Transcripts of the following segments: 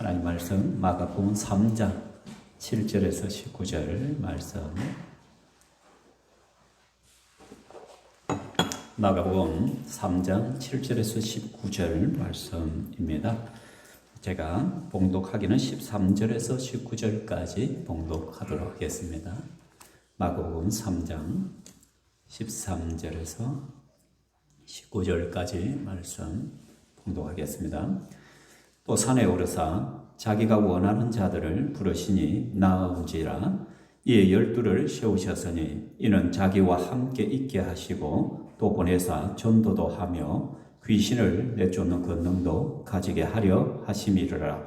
하나님 말씀 마가복음 3장 7절에서 19절 말씀, 마가복음 3장 7절에서 19절 말씀입니다. 제가 봉독하기는 13절에서 19절까지 봉독하도록 하겠습니다. 마가복음 3장 13절에서 19절까지 말씀 봉독하겠습니다. 또 산에 오르사 자기가 원하는 자들을 부르시니 나은지라. 이에 12를 세우셨으니 이는 자기와 함께 있게 하시고 또 보내사 전도도 하며 귀신을 내쫓는 권능도 가지게 하려 하심이라.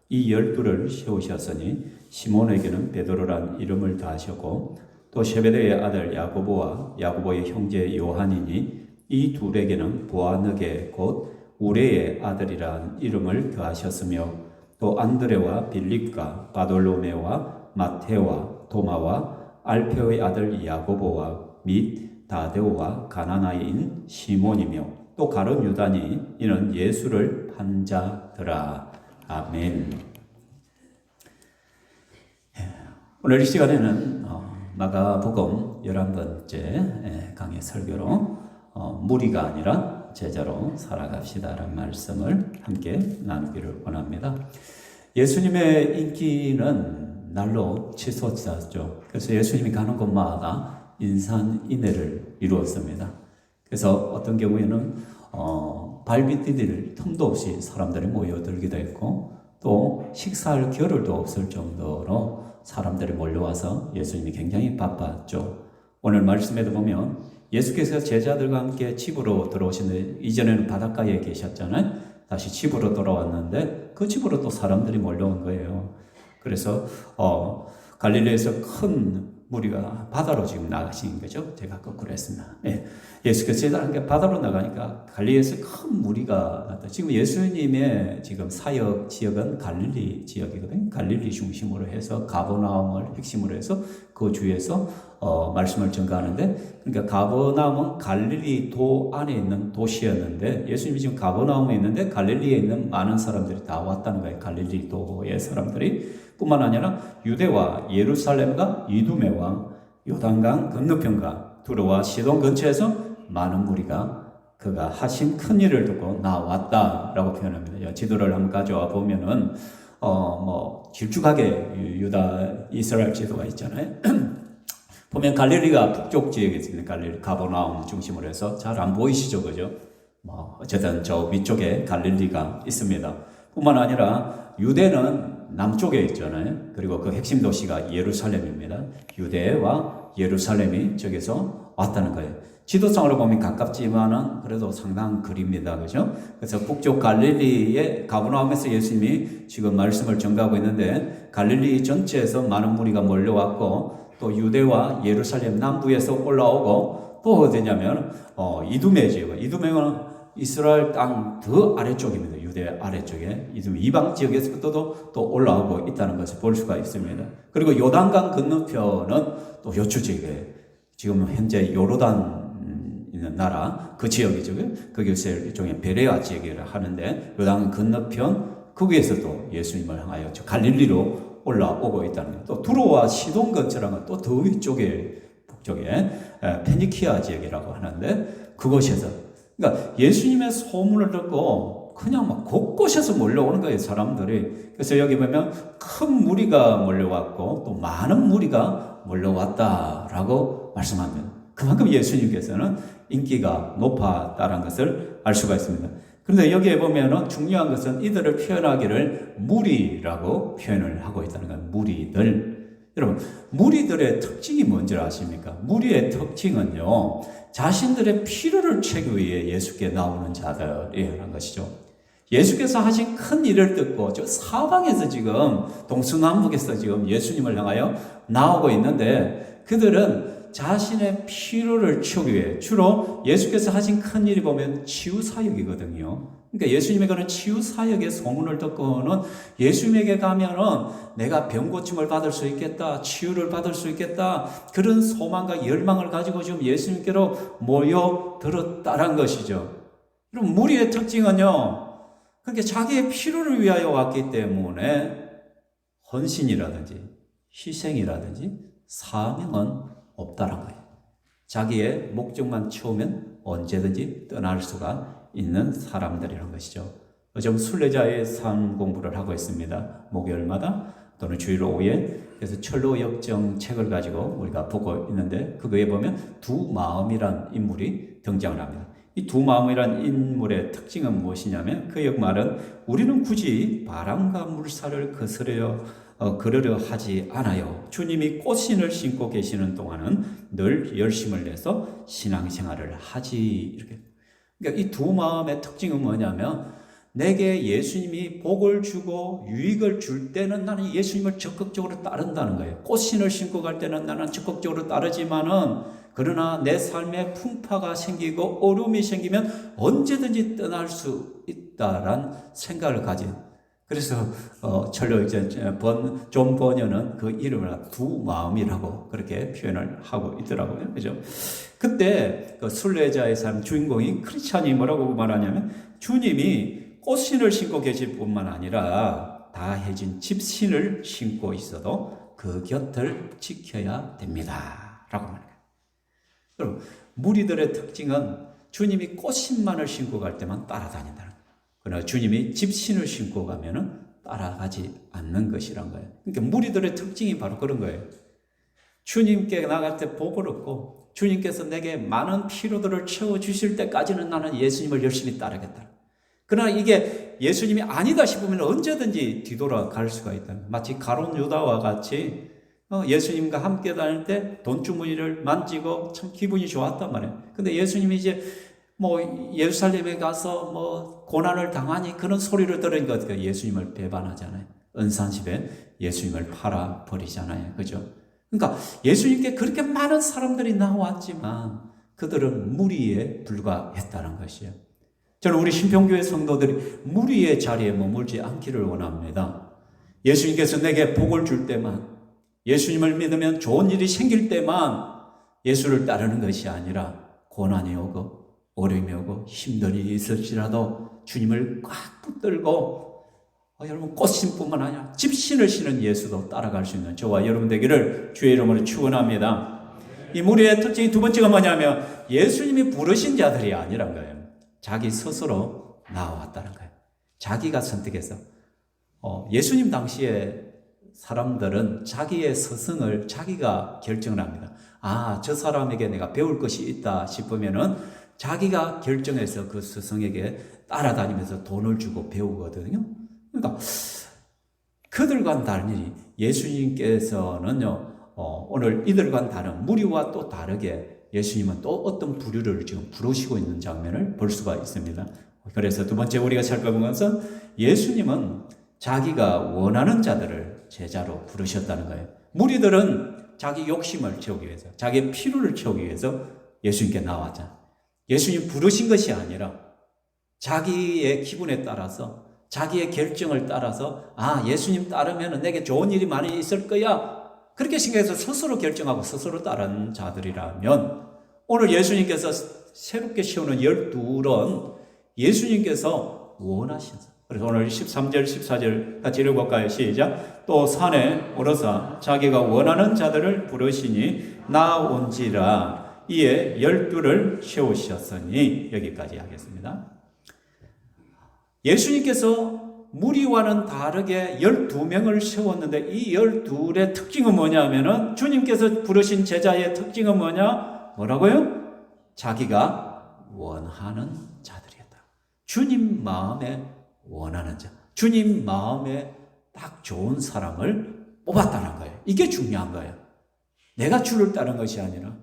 이 12를 세우셨으니 시몬에게는 베드로란 이름을 다하셨고 또 세베대의 아들 야고보와 야고보의 형제 요한이니 이 둘에게는 보아느게 곧 우레의 아들이란 이름을 더하셨으며 또 안드레와 빌립과 바돌로메와 마테와 도마와 알페오의 아들 야고보와 및 다데오와 가나나인 시몬이며 또 가룟 유다니 이는 예수를 판 자더라. 아멘. 오늘 이 시간에는 마가복음 11번째 강의 설교로 무리가 아니라 제자로 살아갑시다라는 말씀을 함께 나누기를 원합니다. 예수님의 인기는 날로 치솟았죠. 그래서 예수님이 가는 곳마다 인산인해를 이루었습니다. 그래서 어떤 경우에는 발밑 디딜 틈도 없이 사람들이 모여들기도 했고 또 식사할 겨를도 없을 정도로 사람들이 몰려와서 예수님이 굉장히 바빴죠. 오늘 말씀에도 보면 예수께서 제자들과 함께 집으로 들어오시는데 이전에는 바닷가에 계셨잖아요. 다시 집으로 돌아왔는데 그 집으로 또 사람들이 몰려온 거예요. 그래서 갈릴리에서 큰 무리가 바다로 지금 나가신 거죠. 제가 거꾸로 했습니다. 예. 예수께서 제자들과 바다로 나가니까 갈릴리에서 큰 무리가 났다. 지금 예수님의 지금 사역 지역은 갈릴리 지역이거든요. 갈릴리 중심으로 해서 가버나움을 핵심으로 해서 그 주에서 말씀을 전가하는데, 그러니까 가버나움은 갈릴리 도 안에 있는 도시였는데 예수님이 지금 가버나움에 있는데 갈릴리에 있는 많은 사람들이 다 왔다는 거예요. 갈릴리 도의 사람들이. 뿐만 아니라 유대와 예루살렘과 이두메와 요단강 건너편과 두로와 시돈 근처에서 많은 무리가 그가 하신 큰 일을 듣고 나왔다라고 표현합니다. 지도를 한번 가져와 보면은 길쭉하게 유다 이스라엘 지도가 있잖아요. 보면 갈릴리가 북쪽 지역에 있습니다. 갈릴리 가버나움 중심으로 해서 잘 안 보이시죠, 그죠? 어쨌든 저 위쪽에 갈릴리가 있습니다. 뿐만 아니라 유대는 남쪽에 있잖아요. 그리고 그 핵심 도시가 예루살렘입니다. 유대와 예루살렘이 저기서 왔다는 거예요. 지도상으로 보면 가깝지만은 그래도 상당한 거리입니다. 그죠? 그래서 북쪽 갈릴리의 가버나움에서 예수님이 지금 말씀을 전가하고 있는데 갈릴리 전체에서 많은 무리가 몰려왔고 또 유대와 예루살렘 남부에서 올라오고 또 어디냐면 이두메 지역. 이두메는 이스라엘 땅 더 아래쪽입니다. 유대 아래쪽에 이방 지역에서부터도 또 올라오고 있다는 것을 볼 수가 있습니다. 그리고 요단강 건너편은 또 요추 지역에 지금 현재 요르단 있는 나라 그 지역이죠. 거기서 일종의 베레아 지역이라 하는데 요단 건너편 거기에서도 예수님을 향하여 갈릴리로 올라오고 있다는 거예요. 또 두로와 시돈 근처라는 또 더 위쪽에 북쪽에 페니키아 지역이라고 하는데 그곳에서 그러니까 예수님의 소문을 듣고 그냥 막 곳곳에서 몰려오는 거예요, 사람들이. 그래서 여기 보면 큰 무리가 몰려왔고 또 많은 무리가 몰려왔다라고 말씀합니다. 그만큼 예수님께서는 인기가 높았다는 것을 알 수가 있습니다. 그런데 여기에 보면 중요한 것은 이들을 표현하기를 무리라고 표현을 하고 있다는 거예요. 무리들. 여러분, 무리들의 특징이 뭔지 아십니까? 무리의 특징은요, 자신들의 필요를 채우기 위해 예수께 나오는 자들이라는 것이죠. 예수께서 하신 큰 일을 듣고 저 사방에서 지금 동서남북에서 지금 예수님을 향하여 나오고 있는데 그들은 자신의 필요를 채우기 위해 주로 예수께서 하신 큰 일이 보면 치유 사역이거든요. 그러니까 예수님의 그런 치유 사역의 소문을 듣고는 예수님에게 가면은 내가 병 고침을 받을 수 있겠다, 치유를 받을 수 있겠다, 그런 소망과 열망을 가지고 지금 예수님께로 모여들었다는 것이죠. 그럼 무리의 특징은요, 그러니까 자기의 필요를 위하여 왔기 때문에 헌신이라든지 희생이라든지 사명은 없다는 거예요. 자기의 목적만 채우면 언제든지 떠날 수가 있는 사람들이라는 것이죠. 요즘 순례자의 삶 공부를 하고 있습니다. 목요일마다 또는 주일 오후에. 그래서 철로 역정 책을 가지고 우리가 보고 있는데 그거에 보면 두 마음이란 인물이 등장을 합니다. 이 두 마음이란 인물의 특징은 무엇이냐면 그 역말은 우리는 굳이 바람과 물살을 그르려 하지 않아요. 주님이 꽃신을 신고 계시는 동안은 늘 열심을 내서 신앙생활을 하지. 이렇게. 그러니까 이 두 마음의 특징은 뭐냐면 내게 예수님이 복을 주고 유익을 줄 때는 나는 예수님을 적극적으로 따른다는 거예요. 꽃신을 신고 갈 때는 나는 적극적으로 따르지만은 그러나 내 삶에 풍파가 생기고 어려움이 생기면 언제든지 떠날 수 있다란 생각을 가진. 그래서 철로 존 버녀는 그 이름을 두 마음이라고 그렇게 표현을 하고 있더라고요. 그죠? 그때 그 순례자의 삶 주인공이 크리스찬이 뭐라고 말하냐면 주님이 꽃신을 신고 계실 뿐만 아니라 다 해진 집신을 신고 있어도 그 곁을 지켜야 됩니다. 라고 말합니다. 여러분, 무리들의 특징은 주님이 꽃신만을 신고 갈 때만 따라다닌다는 거예요. 그러나 주님이 집신을 신고 가면은 따라가지 않는 것이란 거예요. 그러니까 무리들의 특징이 바로 그런 거예요. 주님께 나갈 때 복을 얻고 주님께서 내게 많은 필요들을 채워주실 때까지는 나는 예수님을 열심히 따르겠다. 그러나 이게 예수님이 아니다 싶으면 언제든지 뒤돌아갈 수가 있다. 마치 가룟 유다와 같이 예수님과 함께 다닐 때 돈주머니를 만지고 참 기분이 좋았단 말이에요. 근데 예수님이 이제 예루살렘에 가서 고난을 당하니 그런 소리를 들으니까 예수님을 배반하잖아요. 은산십에 예수님을 팔아 버리잖아요. 그죠? 그러니까 예수님께 그렇게 많은 사람들이 나왔지만 그들은 무리에 불과했다는 것이에요. 저는 우리 신평교회 성도들이 무리의 자리에 머물지 않기를 원합니다. 예수님께서 내게 복을 줄 때만, 예수님을 믿으면 좋은 일이 생길 때만 예수를 따르는 것이 아니라 고난이 오고 어려움이 오고 힘든 일이 있을지라도 주님을 꽉 붙들고 여러분 꽃신뿐만 아니라 집신을 신은 예수도 따라갈 수 있는 저와 여러분 되기를 주의 이름으로 축원합니다. 이 무리의 특징이 두 번째가 뭐냐면 예수님이 부르신 자들이 아니란 거예요. 자기 스스로 나왔다는 거예요. 자기가 선택해서. 예수님 당시에 사람들은 자기의 스승을 자기가 결정을 합니다. 저 사람에게 내가 배울 것이 있다 싶으면은 자기가 결정해서 그 스승에게 따라다니면서 돈을 주고 배우거든요. 그러니까 그들과는 다른 예수님께서는요, 오늘 이들과는 다른 무리와 또 다르게 예수님은 또 어떤 부류를 지금 부르시고 있는 장면을 볼 수가 있습니다. 그래서 두 번째 우리가 살펴본 것은 예수님은 자기가 원하는 자들을 제자로 부르셨다는 거예요. 무리들은 자기 욕심을 채우기 위해서, 자기의 필요를 채우기 위해서 예수님께 나왔잖아요. 예수님 부르신 것이 아니라 자기의 기분에 따라서, 자기의 결정을 따라서 예수님 따르면 내게 좋은 일이 많이 있을 거야. 그렇게 생각해서 스스로 결정하고 스스로 따르는 자들이라면 오늘 예수님께서 새롭게 세우는 12은 예수님께서 원하셔서, 그래서 오늘 13절, 14절 같이 읽어볼까요? 시작. 또 산에 오르사 자기가 원하는 자들을 부르시니 나온지라 이에 12를 세우셨으니, 여기까지 하겠습니다. 예수님께서 무리와는 다르게 12명을 세웠는데 이 12의 특징은 뭐냐면은 주님께서 부르신 제자의 특징은 뭐라고요? 자기가 원하는 자들이었다. 주님 마음에 원하는 자, 주님 마음에 딱 좋은 사람을 뽑았다는 거예요. 이게 중요한 거예요. 내가 주를 따른 것이 아니라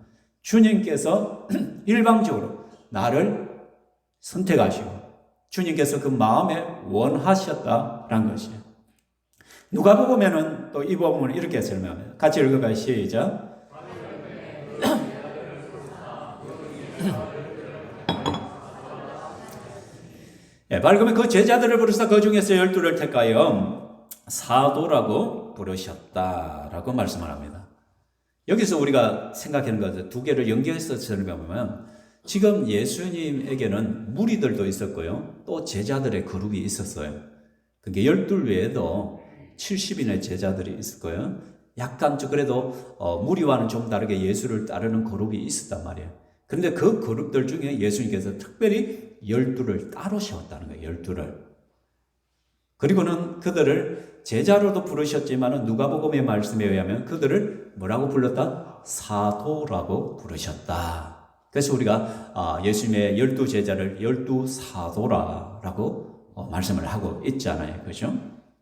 주님께서 일방적으로 나를 선택하시고 주님께서 그 마음에 원하셨다라는 것이에요. 누가복음에는 또 이 부분을 이렇게 설명합니다. 같이 읽어봐요. 시작. 밝으면 그 제자들을 부르사 그 중에서 12를 택하여 사도라고 부르셨다라고 말씀을 합니다. 여기서 우리가 생각하는 것은 두 개를 연결해서 설명하면 지금 예수님에게는 무리들도 있었고요. 또 제자들의 그룹이 있었어요. 그게 12 외에도 70인의 제자들이 있을 거예요. 약간 그래도 무리와는 좀 다르게 예수를 따르는 그룹이 있었단 말이에요. 그런데 그 그룹들 중에 예수님께서 특별히 12를 따로 세웠다는 거예요. 12를. 그리고는 그들을 제자로도 부르셨지만 누가복음의 말씀에 의하면 그들을 뭐라고 불렀다? 사도라고 부르셨다. 그래서 우리가 예수님의 12 제자를 12 사도라고 말씀을 하고 있잖아요. 그렇죠?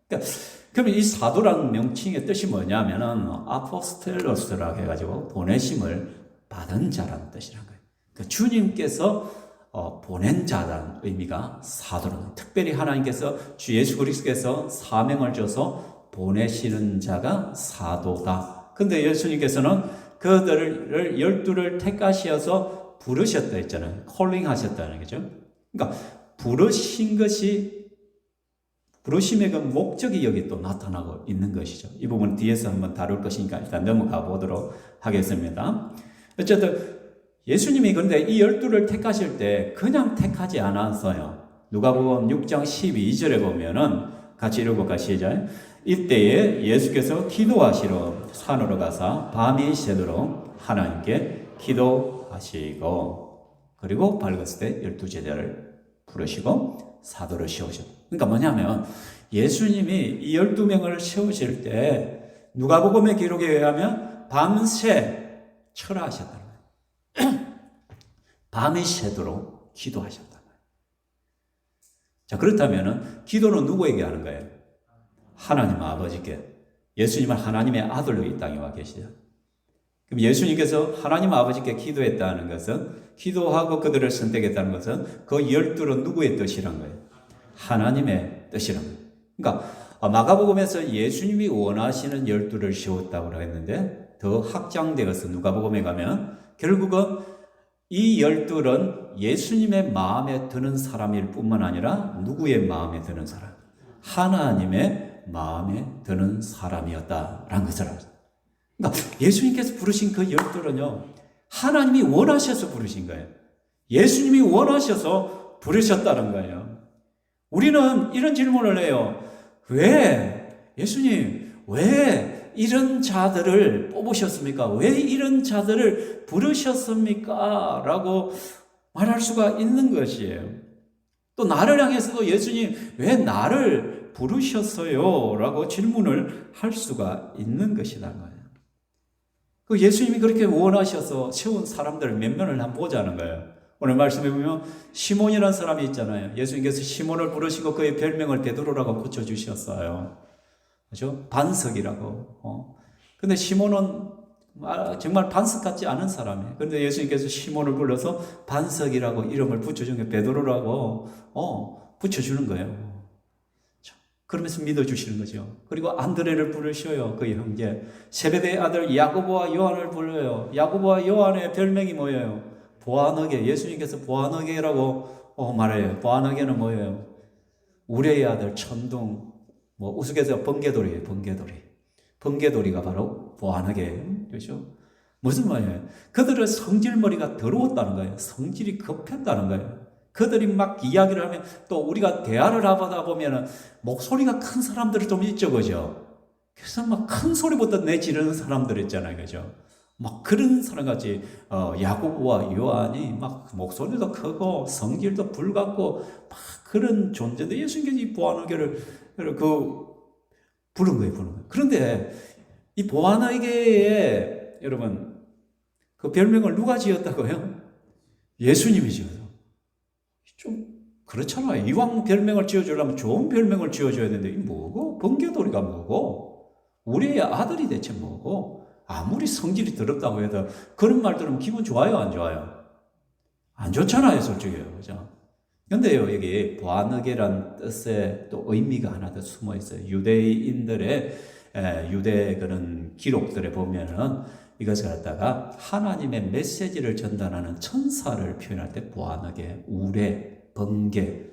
그러니까 그러면 이 사도라는 명칭의 뜻이 뭐냐면은 아포스텔로스라고 해가지고 보내심을 받은 자라는 뜻이라는 거예요. 그러니까 주님께서 보낸 자라는 의미가 사도라는, 특별히 하나님께서 주 예수 그리스도께서 사명을 줘서 보내시는 자가 사도다. 근데 예수님께서는 그들을 12를 택하셔서 부르셨다 했잖아요. 콜링 하셨다는 거죠. 그러니까 부르신 것이, 부르심의 그 목적이 여기 또 나타나고 있는 것이죠. 이 부분은 뒤에서 한번 다룰 것이니까 일단 넘어가 보도록 하겠습니다. 어쨌든 예수님이 근데 이 12를 택하실 때 그냥 택하지 않았어요. 누가복음 6장 12절에 보면은 같이 읽어볼까 시작. 이때에 예수께서 기도하시러 산으로 가사 밤이 새도록 하나님께 기도하시고, 그리고 밝았을 때 12 제자를 부르시고 사도를 세우셨다. 그러니까 뭐냐면 예수님이 이 12명을 세우실 때 누가복음의 기록에 의하면 밤새 철하셨다는 거예요. 밤이 새도록 기도하셨다는 거예요. 자, 그렇다면 기도는 누구에게 하는 거예요? 하나님 아버지께. 예수님은 하나님의 아들로 이 땅에 와 계시죠. 그럼 예수님께서 하나님 아버지께 기도했다는 것은, 기도하고 그들을 선택했다는 것은 그 12는 누구의 뜻이란 거예요? 하나님의 뜻이란 거예요. 그러니까 마가복음에서 예수님이 원하시는 12를 세웠다고 했는데 더 확장되어서 누가복음에 가면 결국은 이 12는 예수님의 마음에 드는 사람일 뿐만 아니라 누구의 마음에 드는 사람? 하나님의 마음에 드는 사람이었다라는 것을 알죠. 그러니까 예수님께서 부르신 그 12는요, 하나님이 원하셔서 부르신 거예요. 예수님이 원하셔서 부르셨다는 거예요. 우리는 이런 질문을 해요. 예수님, 왜 이런 자들을 뽑으셨습니까? 왜 이런 자들을 부르셨습니까? 라고 말할 수가 있는 것이에요. 또 나를 향해서도 예수님, 왜 나를 부르셨어요? 라고 질문을 할 수가 있는 것이라는 거예요. 그 예수님이 그렇게 원하셔서 세운 사람들을 몇 명을 한번 보자는 거예요. 오늘 말씀해 보면 시몬이라는 사람이 있잖아요. 예수님께서 시몬을 부르시고 그의 별명을 베드로라고 붙여주셨어요. 그렇죠? 반석이라고. 근데 시몬은 정말 반석 같지 않은 사람이에요. 그런데 예수님께서 시몬을 불러서 반석이라고 이름을 붙여준 게 베드로라고 붙여주는 거예요. 그러면서 믿어주시는 거죠. 그리고 안드레를 부르셔요. 그의 형제. 세베대의 아들 야고보와 요한을 불러요. 야고보와 요한의 별명이 뭐예요? 보아너게. 예수님께서 보아너게라고 말해요. 보아너게는 뭐예요? 우레의 아들 천둥. 우스갯소리에서 번개돌이에요. 번개돌이가 바로 보아너게. 그렇죠? 무슨 말이에요? 그들의 성질머리가 더러웠다는 거예요. 성질이 급했다는 거예요. 그들이 막 이야기를 하면, 또 우리가 대화를 하다 보면은 목소리가 큰 사람들이 좀 있죠, 그죠? 그래서 막 큰 소리부터 내지르는 사람들 있잖아요, 그죠? 막 그런 사람같이 야고보와 요한이 막 목소리도 크고 성질도 불같고 막 그런 존재인데 예수님께서 이 보아너게를 부른 거예요. 그런데 이 보아너게에 여러분 그 별명을 누가 지었다고요? 예수님이 지었어요. 좀 그렇잖아요. 이왕 별명을 지어주려면 좋은 별명을 지어줘야 되는데 이 뭐고? 번개돌이가 뭐고? 우리의 아들이 대체 뭐고? 아무리 성질이 더럽다고 해도 그런 말 들으면 기분 좋아요, 안 좋아요? 안 좋잖아요, 솔직히. 그죠? 근데요, 여기 보아너게란 뜻에 또 의미가 하나 더 숨어 있어요. 유대인들의 유대 그런 기록들에 보면은 이것을 갖다가 하나님의 메시지를 전달하는 천사를 표현할 때 보아너게, 우레, 번개.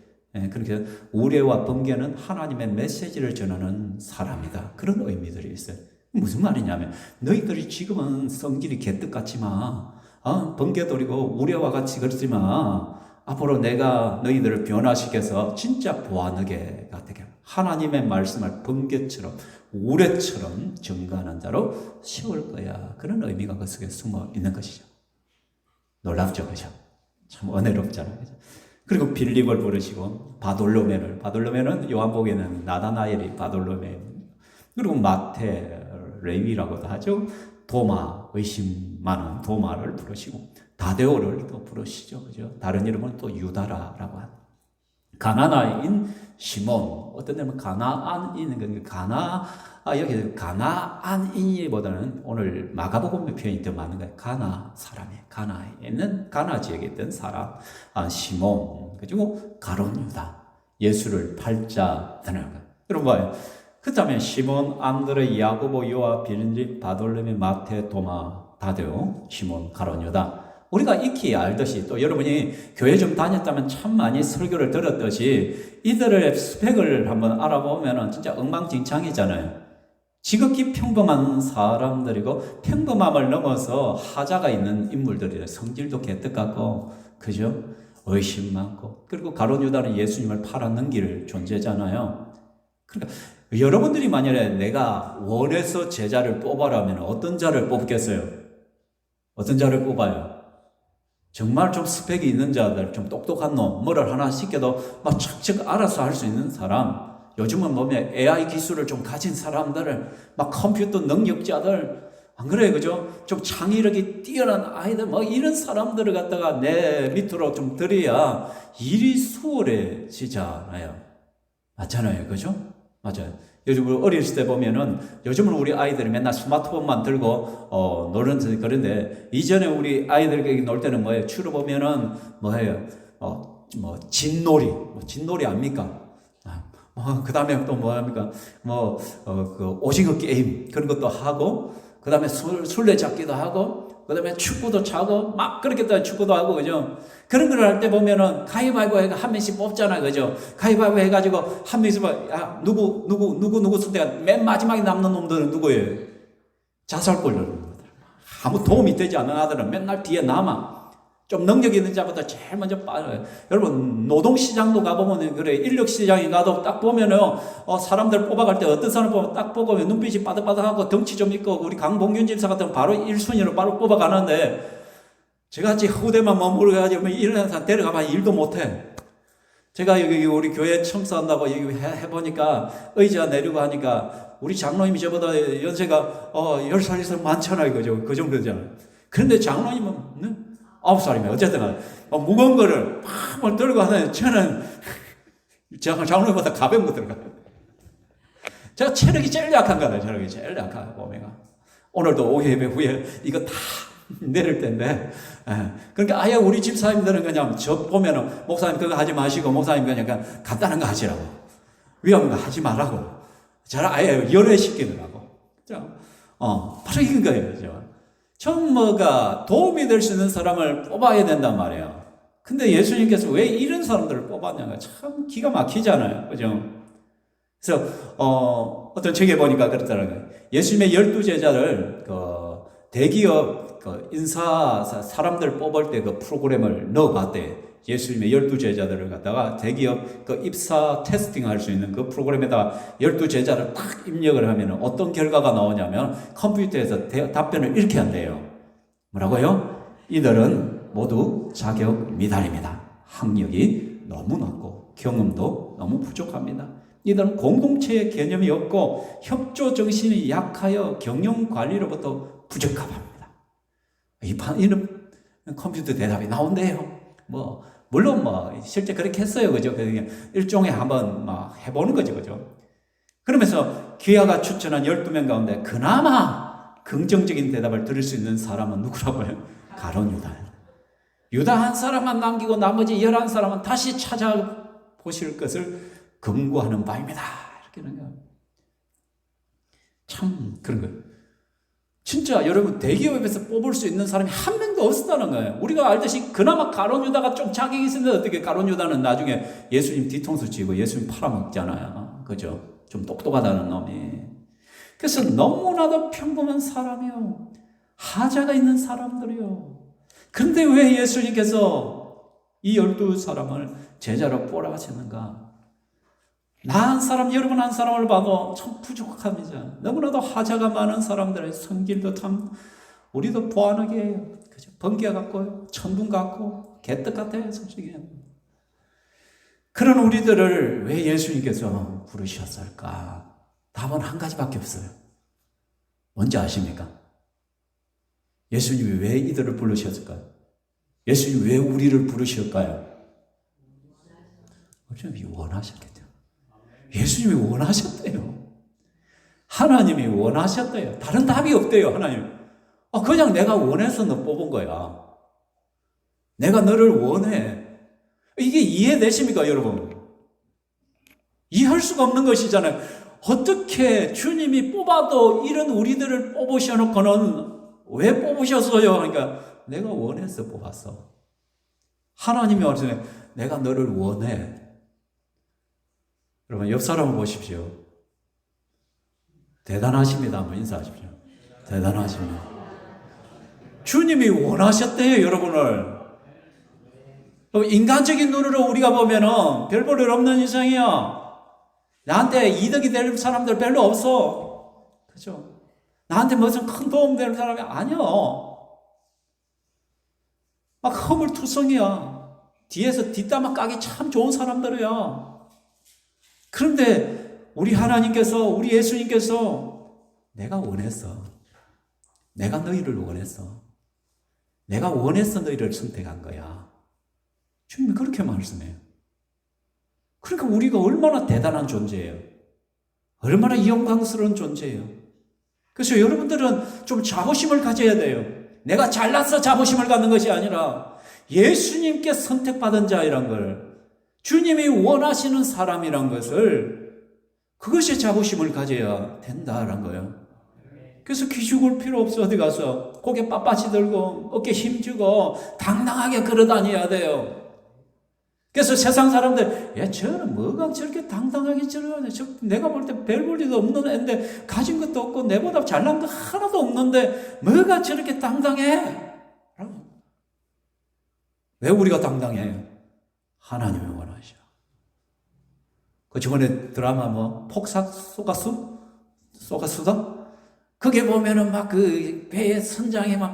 그렇게 우레와 번개는 하나님의 메시지를 전하는 사람이다. 그런 의미들이 있어요. 무슨 말이냐면 너희들이 지금은 성질이 개떡같지만 번개돌이고 우레와 같이 그렇지만 앞으로 내가 너희들을 변화시켜서 진짜 보아너게가 되게 하나님의 말씀을 번개처럼 우레처럼 증거하는 자로 세울 거야. 그런 의미가 그 속에 숨어 있는 것이죠. 놀랍죠, 그죠? 참 은혜롭잖아요, 그죠? 그리고 빌립을 부르시고 바돌로메는 요한복에는 나다나엘이 바돌로메, 그리고 마태, 레위라고도 하죠. 도마, 의심 많은 도마를 부르시고 다데오를 또 부르시죠, 그죠? 다른 이름은 또 유다라라고 합니다. 가나나인 시몬, 어떤 데는 가나안인, 여기 가나안인보다는 오늘 마가복음 표현이 더 많은 거예요. 가나에 있는 가나 지역에 있던 사람, 시몬, 그리고 가룟 유다, 예수를 팔자 드는 거예요. 여러분 봐요. 그 다음에 시몬, 안드레, 야고보, 요한, 빌립, 바돌로메, 마태, 도마, 다데오, 시몬, 가룟 유다. 우리가 익히 알듯이, 또 여러분이 교회 좀 다녔다면 참 많이 설교를 들었듯이 이들의 스펙을 한번 알아보면 진짜 엉망진창이잖아요. 지극히 평범한 사람들이고 평범함을 넘어서 하자가 있는 인물들이에요. 성질도 개떡 같고, 그죠? 의심 많고, 그리고 가룟 유다는 예수님을 팔아넘길 존재잖아요. 그러니까 여러분들이 만약에 내가 원해서 제자를 뽑아라면 어떤 자를 뽑겠어요? 어떤 자를 뽑아요? 정말 좀 스펙이 있는 자들, 좀 똑똑한 놈, 뭐를 하나 시켜도 막 착착 알아서 할 수 있는 사람, 요즘은 보면 AI 기술을 좀 가진 사람들을, 막 컴퓨터 능력자들, 안 그래요, 그죠? 좀 창의력이 뛰어난 아이들, 뭐 이런 사람들을 갖다가 내 밑으로 좀 들여야 일이 수월해지잖아요. 맞잖아요, 그죠? 맞아요. 요즘 어렸을 때 보면은, 요즘은 우리 아이들이 맨날 스마트폰만 들고 노는 그런데, 이전에 우리 아이들에게 놀 때는 뭐예요? 주로 보면은 뭐예요? 진놀이 압니까? 그 다음에 또 뭐합니까? 그 오징어 게임 그런 것도 하고, 그 다음에 술래잡기도 하고, 그 다음에 축구도 차고, 막 그렇게 또 축구도 하고, 그죠? 그런 걸 할 때 보면은 가위바위보 해가 한 명씩 뽑잖아요, 그죠? 가위바위보 해가지고 한 명씩 야, 누구 선택가 맨 마지막에 남는 놈들은 누구예요? 자살골 넣는 놈들. 아무 도움이 되지 않는 아들은 맨날 뒤에 남아. 좀 능력 있는 자보다 제일 먼저 빠져요. 여러분, 노동시장도 가보면, 그래, 인력시장에 가도 딱 보면은, 사람들 뽑아갈 때 어떤 사람 보면 딱 보고 눈빛이 빠득빠득하고 덩치 좀 있고, 우리 강봉균 집사 같은 바로 1순위로 바로 뽑아가는데, 저같이 후대만 머무르가지고 이런 사람 데려가면 일도 못해. 제가 여기 우리 교회 청소한다고 여기 해보니까 의자 내리고 하니까 우리 장로님이 저보다 연세가 10살 이상 많잖아요. 그죠? 그 정도잖아요. 그런데 장로님은 9살이면 어쨌든 무거운 거를 팍 들고 하는데 저는 장로님보다 가벼운 거 들어가요. 제가 체력이 제일 약한 거예요. 체력이 제일 약한 보면 오늘도 오후 예배 후에 이거 다 내릴 텐데, 그러니까 아예 우리 집사님들은 그냥 저 보면은 목사님 그거 하지 마시고 목사님 그냥 간단한 거 하시라고, 위험한 거 하지 말라고, 저를 아예 열애시키더라고. 바로 이건 거예요. 좀 도움이 될 수 있는 사람을 뽑아야 된단 말이에요. 근데 예수님께서 왜 이런 사람들을 뽑았냐가 참 기가 막히잖아요, 그죠? 그래서 어떤 책에 보니까 그렇더라고요. 예수님의 12제자를 대기업 인사 사람들 뽑을 때 그 프로그램을 넣어봤대. 예수님의 12제자들을 갖다가 대기업 입사 테스팅 할 수 있는 그 프로그램에다가 12제자를 딱 입력을 하면 어떤 결과가 나오냐면 컴퓨터에서 답변을 이렇게 한대요. 뭐라고요? 이들은 모두 자격 미달입니다. 학력이 너무 낮고 경험도 너무 부족합니다. 이들은 공동체의 개념이 없고 협조 정신이 약하여 경영 관리로부터 부적합합니다. 이런 컴퓨터 대답이 나온대요. 물론 실제 그렇게 했어요. 그죠? 일종의 한번 해보는 거죠. 그죠? 그러면서 기아가 추천한 12명 가운데 그나마 긍정적인 대답을 들을 수 있는 사람은 누구라고요? 가룟 유다. 유다 한 사람만 남기고 나머지 11사람은 다시 찾아보실 것을 금고하는 바입니다. 이렇게 하는 거예요. 참 그런 거예요. 진짜 여러분 대기업에서 뽑을 수 있는 사람이 한 명도 없었다는 거예요. 우리가 알듯이 그나마 가룟 유다가 좀 자격이 있었는데 어떻게 가룟 유다는 나중에 예수님 뒤통수 치고 예수님 팔아먹잖아요. 그죠? 좀 똑똑하다는 놈이. 그래서 너무나도 평범한 사람이요. 하자가 있는 사람들이요. 그런데 왜 예수님께서 이 12사람을 제자로 뽑아주셨는가? 나 한 사람, 여러분 한 사람을 봐도 참 부족합니다. 너무나도 하자가 많은 사람들의 성질도 참 우리도 보완하게 해요. 그죠? 번개 같고요, 천둥 같고, 개떡 같아요, 솔직히. 그런 우리들을 왜 예수님께서 부르셨을까? 답은 한 가지밖에 없어요. 뭔지 아십니까? 예수님이 왜 이들을 부르셨을까요? 예수님이 왜 우리를 부르실까요? 예수님이 원하셨겠죠. 예수님이 원하셨대요. 하나님이 원하셨대요. 다른 답이 없대요, 하나님. 그냥 내가 원해서 너 뽑은 거야. 내가 너를 원해. 이게 이해되십니까, 여러분? 이해할 수가 없는 것이잖아요. 어떻게 주님이 뽑아도 이런 우리들을 뽑으셔놓고는 왜 뽑으셨어요? 그러니까 내가 원해서 뽑았어. 하나님이 말씀해, 내가 너를 원해. 여러분, 옆 사람을 보십시오. 대단하십니다. 한번 인사하십시오. 대단하십니다. 주님이 원하셨대요, 여러분을. 인간적인 눈으로 우리가 보면은 별 볼 일 없는 이상이야. 나한테 이득이 될 사람들 별로 없어. 그죠? 나한테 무슨 큰 도움 될 사람이 아니야. 막 허물투성이야. 뒤에서 뒷담화 까기 참 좋은 사람들이야. 그런데 우리 하나님께서, 우리 예수님께서 내가 원했어. 내가 너희를 원했어. 내가 원해서 너희를 선택한 거야. 주님이 그렇게 말씀해요. 그러니까 우리가 얼마나 대단한 존재예요. 얼마나 영광스러운 존재예요. 그래서 여러분들은 좀 자부심을 가져야 돼요. 내가 잘나서 자부심을 갖는 것이 아니라 예수님께 선택받은 자이란 걸, 주님이 원하시는 사람이란 것을, 그것이 자부심을 가져야 된다는 거예요. 그래서 기죽을 필요 없어. 어디 가서 고개 빳빳이 들고 어깨 힘주고 당당하게 걸어다녀야 돼요. 그래서 세상 사람들, 야, 저는 뭐가 저렇게 당당하게 저러냐. 내가 볼 때 별 볼 일도 없는 애인데, 가진 것도 없고, 내보다 잘난 거 하나도 없는데, 뭐가 저렇게 당당해? 왜 우리가 당당해요? 하나님이 원하셔. 그 저번에 드라마 폭삭 쏘가수다? 그게 보면은 막 그 배의 선장에 막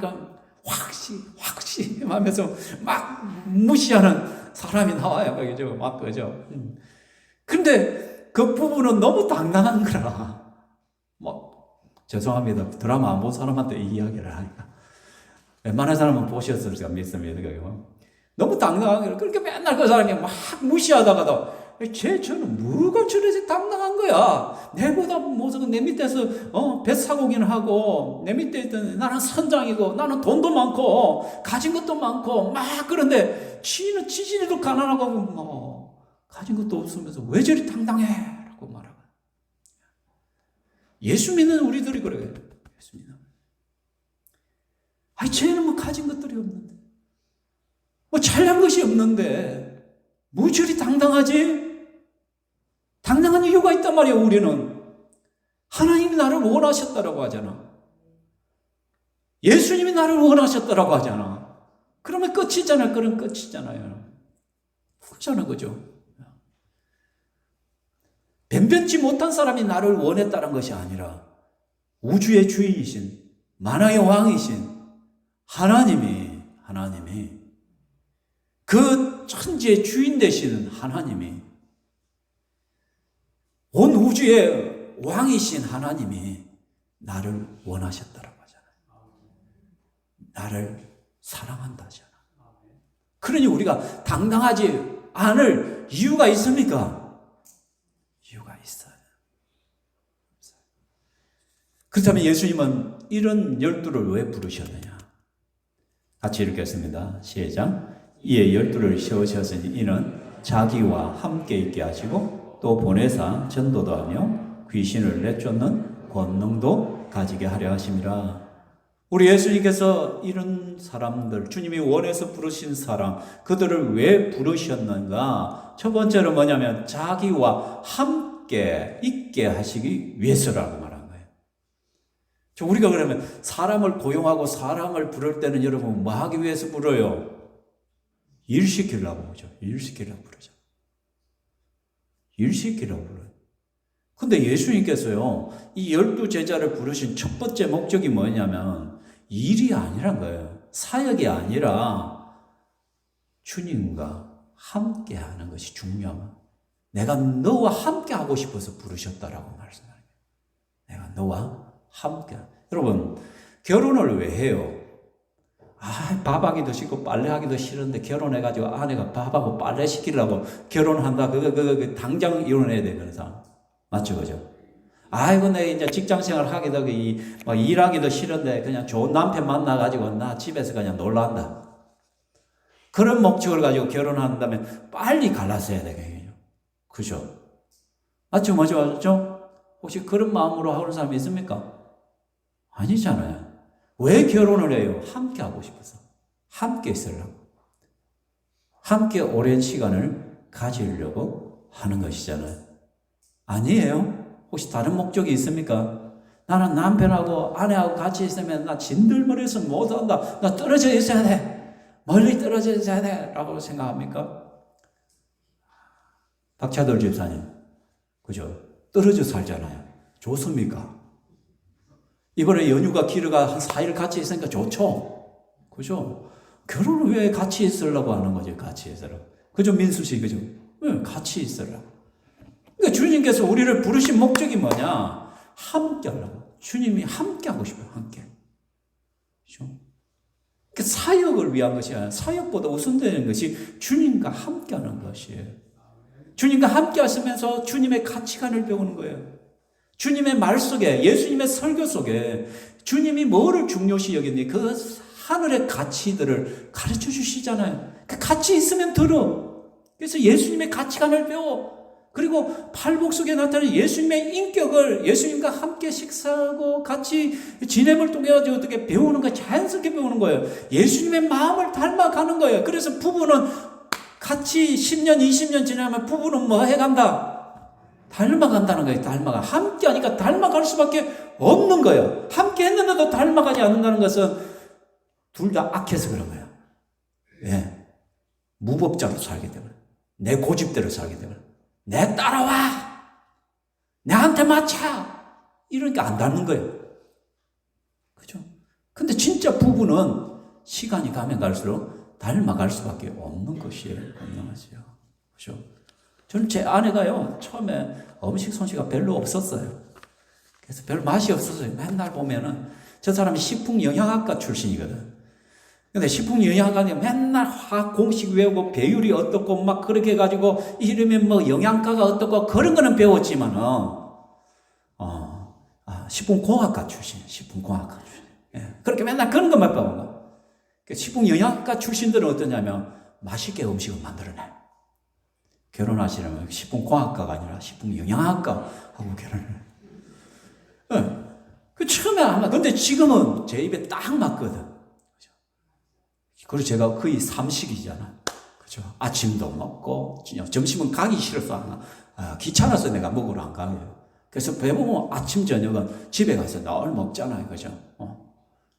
확시 하면서 막 무시하는 사람이 나와요. 그죠? 막, 그죠? 근데 그 부분은 너무 당당한 거라. 죄송합니다. 드라마 안 본 사람한테 이 이야기를 하니까. 웬만한 사람은 보셨을 까 믿습니다. 너무 당당한 거라. 그렇게 맨날 그 사람이 막 무시하다가도, 저는 뭐가 저렇게 당당한 거야. 내보다 무슨 내 밑에서 뱃사공인을 하고, 내 밑에 있던 나는 선장이고, 나는 돈도 많고, 가진 것도 많고, 막 그런데 지는 지지리도 가난하고 가진 것도 없으면서 왜 저리 당당해? 라고 말하고. 예수 믿는 우리들이 그래요. 예수 믿는. 쟤는 가진 것들이 없는데, 잘난 것이 없는데, 뭐 저리 당당하지? 당당한 이유가 있단 말이에요, 우리는. 하나님이 나를 원하셨다라고 하잖아. 예수님이 나를 원하셨다라고 하잖아. 그러면 끝이잖아요. 그럼 끝이잖아요. 그렇잖아요, 그죠? 변변치 못한 사람이 나를 원했다는 것이 아니라 우주의 주인이신, 만왕의 왕이신 하나님이 그 천지의 주인 되시는 하나님이, 온 우주의 왕이신 하나님이 나를 원하셨다라고 하잖아요. 나를 사랑한다잖아. 그러니 우리가 당당하지 않을 이유가 있습니까? 이유가 있어요. 그렇다면 예수님은 이런 12를 왜 부르셨느냐? 같이 읽겠습니다. 시작. 이에 12를 세우셨으니 이는 자기와 함께 있게 하시고 또 보내사 전도도 하며 귀신을 내쫓는 권능도 가지게 하려 하심이라. 우리 예수님께서 이런 사람들, 주님이 원해서 부르신 사람, 그들을 왜 부르셨는가? 첫 번째로 뭐냐면 자기와 함께 있게 하시기 위해서라고 말한 거예요. 우리가 그러면 사람을 고용하고 사람을 부를 때는 여러분 뭐 하기 위해서 불어요? 일 시키려고 그러죠. 일 시키려고 부르죠. 일 시키려고 불러요. 근데 예수님께서요, 이 12제자를 부르신 첫 번째 목적이 뭐냐면 일이 아니란 거예요. 사역이 아니라 주님과 함께 하는 것이 중요한, 내가 너와 함께 하고 싶어서 부르셨다라고 말씀합니다. 내가 너와 함께. 여러분, 결혼을 왜 해요? 밥하기도 싫고 빨래하기도 싫은데 결혼해가지고 아내가 밥하고 빨래 시키려고 결혼한다. 그거 당장 이혼해야 돼, 그런 사람. 맞죠, 그죠? 아이고, 내 이제 직장 생활 하기도, 일하기도 싫은데 그냥 좋은 남편 만나가지고 나 집에서 그냥 놀란다. 그런 목적을 가지고 결혼한다면 빨리 갈라서야 되겠죠. 그죠? 맞죠? 혹시 그런 마음으로 하는 사람이 있습니까? 아니잖아요. 왜 결혼을 해요? 함께 하고 싶어서. 함께 있으려고. 함께 오랜 시간을 가지려고 하는 것이잖아요. 아니에요? 혹시 다른 목적이 있습니까? 나는 남편하고 아내하고 같이 있으면 나 진들머리에서 못한다. 나 떨어져 있어야 돼. 멀리 떨어져 있어야 돼. 라고 생각합니까? 박차돌 집사님. 그죠? 떨어져 살잖아요. 좋습니까? 이번에 연휴가 길어가 한 4일 같이 있으니까 좋죠? 그죠? 결혼을 왜 같이 있으려고 하는 거지? 같이 있으려고. 그죠? 민수 씨, 그죠? 왜 같이 있으려고. 그러니까 주님께서 우리를 부르신 목적이 뭐냐? 함께 하려고. 주님이 함께 하고 싶어요. 함께. 그죠? 그 사역을 위한 것이 아니라 사역보다 우선되는 것이 주님과 함께 하는 것이에요. 주님과 함께 하시면서 주님의 가치관을 배우는 거예요. 주님의 말 속에, 예수님의 설교 속에 주님이 뭐를 중요시 여겼니? 그 하늘의 가치들을 가르쳐 주시잖아요. 그 가치 있으면 들어. 그래서 예수님의 가치관을 배워. 그리고 팔복 속에 나타나는 예수님의 인격을 예수님과 함께 식사하고 같이 지냄을 통해 어떻게 배우는 거, 자연스럽게 배우는 거예요. 예수님의 마음을 닮아가는 거예요. 그래서 부부는 같이 10년, 20년 지나면 부부는 뭐 해간다? 닮아간다는 거예요. 닮아가. 함께 하니까 닮아갈 수밖에 없는 거예요. 함께 했는데도 닮아가지 않는다는 것은 둘 다 악해서 그런 거예요. 예. 무법자로 살게 되면, 내 고집대로 살게 되면, 내 따라와! 내한테 맞춰! 이러니까 안 닮는 거예요. 그죠? 근데 진짜 부부는 시간이 가면 갈수록 닮아갈 수밖에 없는 것이에요. 없는 것이에요. 그죠? 저는 제 아내가요, 처음에 음식 솜씨가 별로 없었어요. 그래서 별 맛이 없었어요. 맨날 보면은, 저 사람이 식품영양학과 출신이거든. 근데 식품영양학과는 맨날 화학 공식 외우고 배율이 어떻고 막 그렇게 해가지고 이러면 뭐 영양가가 어떻고 그런 거는 배웠지만은, 식품공학과 출신. 예. 그렇게 맨날 그런 것만 배운 거. 식품영양학과 출신들은 어떠냐면, 맛있게 음식을 만들어내. 결혼하시려면 식품공학과가 아니라 식품영양학과하고 결혼을 해요. 네. 그 처음에 아마, 근데 지금은 제 입에 딱 맞거든. 그죠? 그리고 제가 거의 삼식이잖아. 그죠? 아침도 먹고, 점심은 가기 싫어서 귀찮아서 내가 먹으러 안 가요. 그래서 배고프면 아침, 저녁은 집에 가서 늘 먹잖아요. 그죠?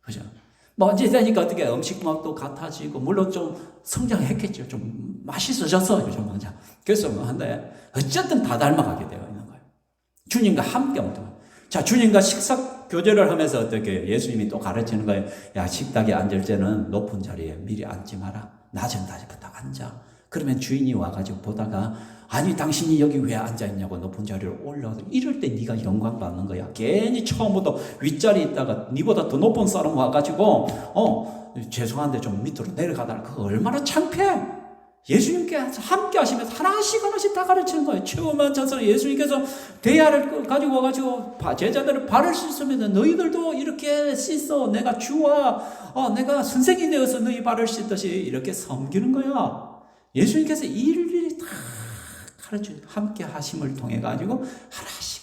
그죠? 뭐, 이제 되니까 어떻게 음식 맛도 같아지고, 물론 좀 성장했겠죠. 좀 맛있어졌어요. 좀 먼저. 그래서 뭐 한데, 어쨌든 다 닮아가게 되어 있는 거예요. 주님과 함께 먹는 거예요. 자, 주님과 식사 교제를 하면서 어떻게 예수님이 또 가르치는 거예요. 야, 식탁에 앉을 때는 높은 자리에 미리 앉지 마라. 낮은 자리부터 앉아. 그러면 주인이 와가지고 보다가, 아니 당신이 여기 왜 앉아있냐고 높은 자리로 올라와서 이럴 때 네가 영광 받는 거야. 괜히 처음부터 윗자리에 있다가 네보다 더 높은 사람 와가지고 죄송한데 좀 밑으로 내려가달라. 그거 얼마나 창피해. 예수님께 함께 하시면서 하나씩 다 가르치는 거예요. 처음 저서 예수님께서 대야를 가지고 와가지고 제자들을 발을 씻으면 너희들도 이렇게 씻어. 내가 주와 내가 선생이 되어서 너희 발을 씻듯이 이렇게 섬기는 거야. 예수님께서 일일이 다 가르쳐 함께 하심을 통해 가지고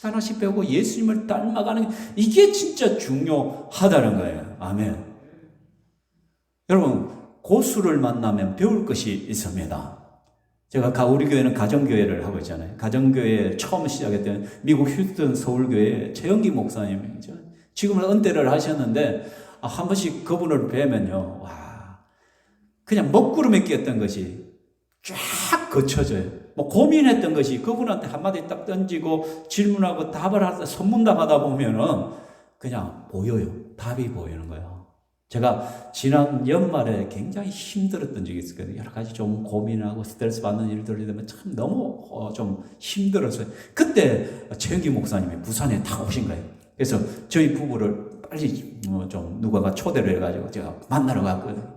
하나씩 배우고 예수님을 닮아가는, 이게 진짜 중요하다는 거예요. 아멘. 여러분, 고수를 만나면 배울 것이 있습니다. 제가 우리 교회는 가정교회를 하고 있잖아요. 가정교회 처음 시작했던 미국 휴스턴 서울교회 최영기 목사님이죠. 지금은 은퇴를 하셨는데 한 번씩 그분을 뵈면요, 와, 그냥 먹구름에 끼었던 것이 쫙 거쳐져요. 뭐 고민했던 것이 그분한테 한마디 딱 던지고 질문하고 답을 하다 선문답하다 보면은 그냥 보여요. 답이 보이는 거예요. 제가 지난 연말에 굉장히 힘들었던 적이 있었거든요. 여러 가지 좀 고민하고 스트레스 받는 일들이 되면 참 너무 좀 힘들었어요. 그때 최영기 목사님이 부산에 다 오신 거예요. 그래서 저희 부부를 빨리 좀 누가가 초대를 해가지고 제가 만나러 갔거든요.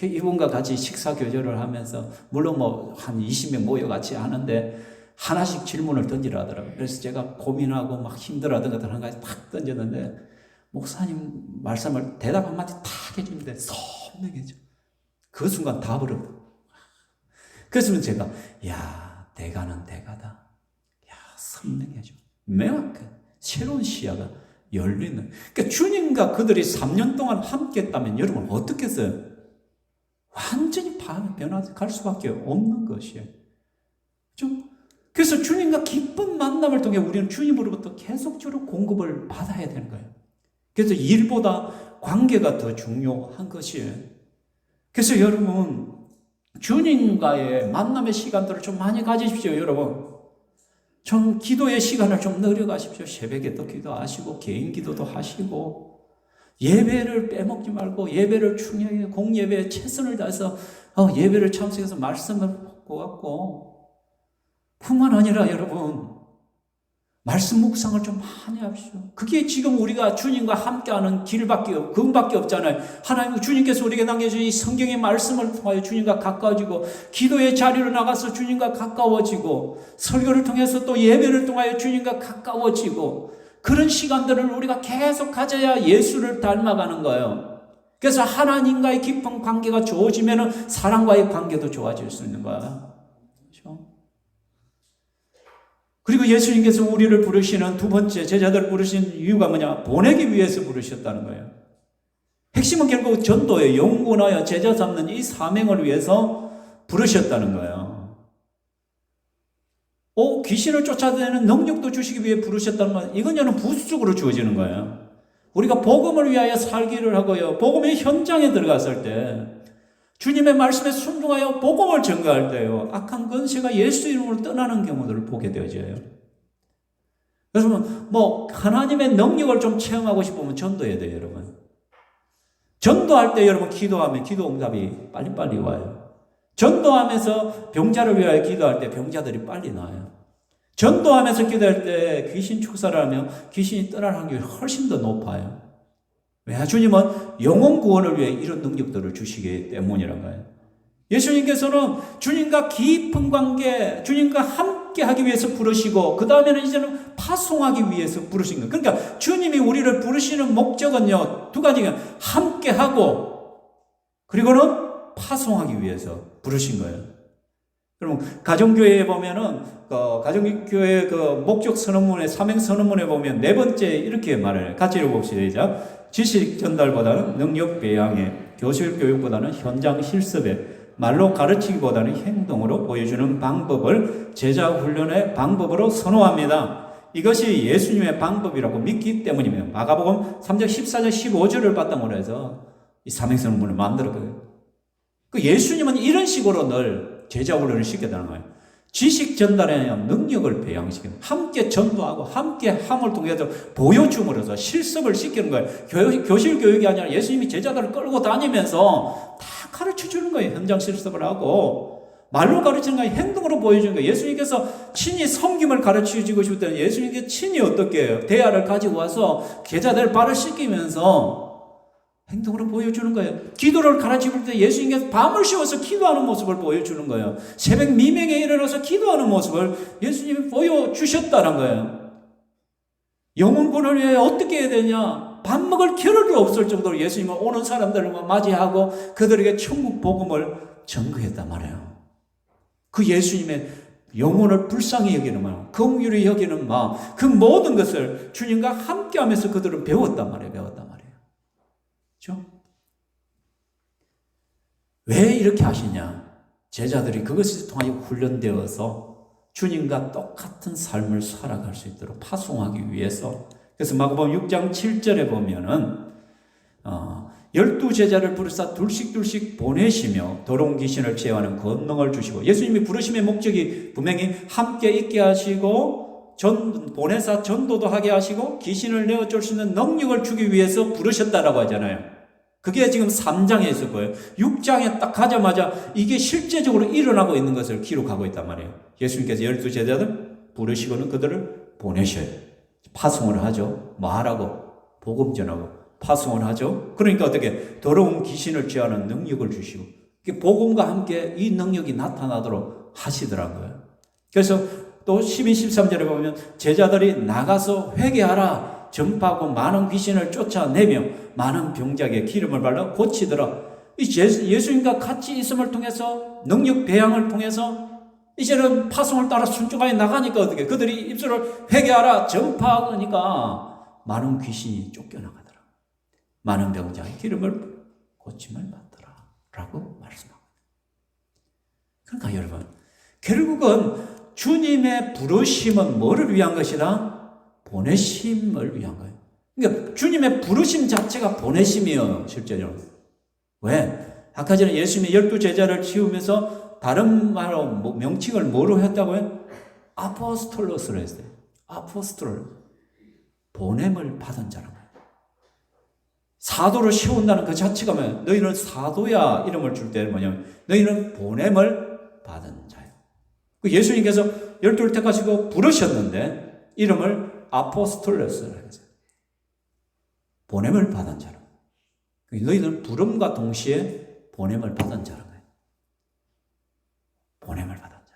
이분과 같이 식사 교제를 하면서 물론 뭐 한 20명 모여 같이 하는데 하나씩 질문을 던지라 하더라고요. 그래서 제가 고민하고 막 힘들어하던 것들 한 가지 탁 던졌는데 목사님 말씀을 대답 한마디 탁 해주는데 선명해져. 그 순간 답을 얻어. 그래서 제가 야 대가는 대가다. 야 선명해져. 명확해. 새로운 시야가 열리는. 그러니까 주님과 그들이 3년 동안 함께 했다면 여러분 어떻게 했어요? 완전히 변화갈 수밖에 없는 것이에요. 그렇죠? 그래서 주님과 깊은 만남을 통해 우리는 주님으로부터 계속적으로 공급을 받아야 되는 거예요. 그래서 일보다 관계가 더 중요한 것이에요. 그래서 여러분 주님과의 만남의 시간들을 좀 많이 가지십시오. 여러분 좀 기도의 시간을 좀 늘려가십시오. 새벽에 또 기도하시고 개인 기도도 하시고 예배를 빼먹지 말고 예배를 중요하게 공예배에 최선을 다해서 예배를 참석해서 말씀을 보았고 뿐만 아니라 여러분 말씀 묵상을 좀 많이 합시오. 그게 지금 우리가 주님과 함께하는 그밖에 없잖아요. 하나님 주님께서 우리에게 남겨주신 이 성경의 말씀을 통하여 주님과 가까워지고 기도의 자리로 나가서 주님과 가까워지고 설교를 통해서 또 예배를 통하여 주님과 가까워지고 그런 시간들을 우리가 계속 가져야 예수를 닮아가는 거예요. 그래서 하나님과의 깊은 관계가 좋아지면 사람과의 관계도 좋아질 수 있는 거야. 그렇죠? 그리고 예수님께서 우리를 부르시는 두 번째 제자들을 부르신 이유가 뭐냐? 보내기 위해서 부르셨다는 거예요. 핵심은 결국 전도에 영원하여 제자 삼는 이 사명을 위해서 부르셨다는 거예요. 귀신을 쫓아내는 능력도 주시기 위해 부르셨다는 건 이건 저는 부수적으로 주어지는 거예요. 우리가 복음을 위하여 살기를 하고요. 복음의 현장에 들어갔을 때 주님의 말씀에 순종하여 복음을 전가할 때요. 악한 권세가 예수 이름으로 떠나는 경우들을 보게 되어져요. 그래서 뭐 하나님의 능력을 좀 체험하고 싶으면 전도해야 돼요. 여러분. 전도할 때 여러분 기도하면 기도 응답이 빨리빨리 와요. 전도하면서 병자를 위하여 기도할 때 병자들이 빨리 나와요. 전도하면서 기도할 때 귀신 축사를 하면 귀신이 떠날 확률이 훨씬 더 높아요. 왜? 주님은 영혼 구원을 위해 이런 능력들을 주시기 때문이란 거예요. 예수님께서는 주님과 깊은 관계, 주님과 함께 하기 위해서 부르시고 그 다음에는 이제는 파송하기 위해서 부르신 거예요. 그러니까 주님이 우리를 부르시는 목적은요. 두 가지가 함께 하고 그리고는 파송하기 위해서 부르신 거예요. 그럼 가정교회에 보면은 가정교회 그 목적 선언문에 사명 선언문에 보면 네 번째 이렇게 말을 같이 읽어봅시다. 지식 전달보다는 능력 배양에, 교실 교육보다는 현장 실습에, 말로 가르치기보다는 행동으로 보여주는 방법을 제자 훈련의 방법으로 선호합니다. 이것이 예수님의 방법이라고 믿기 때문이며 마가복음 3장 14절 15절을 바탕으로 해서 이 사명 선언문을 만들었거든요. 그 예수님은 이런 식으로 늘 제자 훈련을 시켰다는 거예요. 지식 전달에 대한 능력을 배양시키는, 함께 전도하고 함께 함을 통해서 보여줌으로써 실습을 시키는 거예요. 교실 교육이 아니라 예수님이 제자들을 끌고 다니면서 다 가르쳐 주는 거예요. 현장 실습을 하고 말로 가르치는 거 아니라 행동으로 보여주는 거예요. 예수님께서 친히 섬김을 가르쳐 주고 싶을 때는 예수님께서 친히 어떻게 해요? 대야를 가지고 와서 제자들 발을 씻기면서 행동으로 보여주는 거예요. 기도를 가르칠 때 예수님께서 밤을 쉬어서 기도하는 모습을 보여주는 거예요. 새벽 미명에 일어나서 기도하는 모습을 예수님이 보여주셨다는 거예요. 영혼 구원을 위해 어떻게 해야 되냐? 밥 먹을 겨를도 없을 정도로 예수님은 오는 사람들을 맞이하고 그들에게 천국 복음을 전거했단 말이에요. 그 예수님의 영혼을 불쌍히 여기는 마음, 긍휼히 여기는 마음, 그 모든 것을 주님과 함께하면서 그들은 배웠단 말이에요. 그렇죠? 왜 이렇게 하시냐? 제자들이 그것을 통하여 훈련되어서 주님과 똑같은 삶을 살아갈 수 있도록 파송하기 위해서 그래서 마가복음 6장 7절에 보면은 12제자를 부르사 둘씩 보내시며 더러운 귀신을 제어하는 권능을 주시고, 예수님이 부르심의 목적이 분명히 함께 있게 하시고 보내사 전도도 하게 하시고 귀신을 내어줄 수 있는 능력을 주기 위해서 부르셨다라고 하잖아요. 그게 지금 3장에 있을 거예요. 6장에 딱 가자마자 이게 실제적으로 일어나고 있는 것을 기록하고 있단 말이에요. 예수님께서 12제자들 부르시고는 그들을 보내셔요. 파송을 하죠. 뭐 하라고? 복음 전하고 파송을 하죠. 그러니까 어떻게? 더러운 귀신을 제어하는 능력을 주시고, 복음과 함께 이 능력이 나타나도록 하시더란 거예요. 그래서 또 12, 13절에 보면 제자들이 나가서 회개하라, 전파하고 많은 귀신을 쫓아내며 많은 병자에게 기름을 발라 고치더라. 예수님과 같이 있음을 통해서, 능력 배양을 통해서 이제는 파송을 따라 순종하게 나가니까 어떻게? 그들이 입술을 회개하라, 전파하니까 많은 귀신이 쫓겨나가더라. 많은 병자의 기름을 고침을 받더라 라고 말씀합니다. 그러니까 여러분, 결국은 주님의 부르심은 뭐를 위한 것이라? 보내심을 위한 거예요. 그러니까 주님의 부르심 자체가 보내심이에요, 실제로. 왜? 아까 전에 예수님이 12제자를 치우면서 다른 말로 명칭을 뭐로 했다고요? 아포스톨로스로 했어요. 아포스톨, 보냄을 받은 자라고. 사도를 세운다는 그 자체가 뭐예요? 너희는 사도야 이름을 줄 때는 뭐냐면 너희는 보냄을 받은 자예요. 예수님께서 12를 택하시고 부르셨는데 이름을 아포스톨로스라고 했어요. 보냄을 받은 자라. 너희는 부름과 동시에 보냄을 받은 자라는 거예요. 보냄을 받은 자.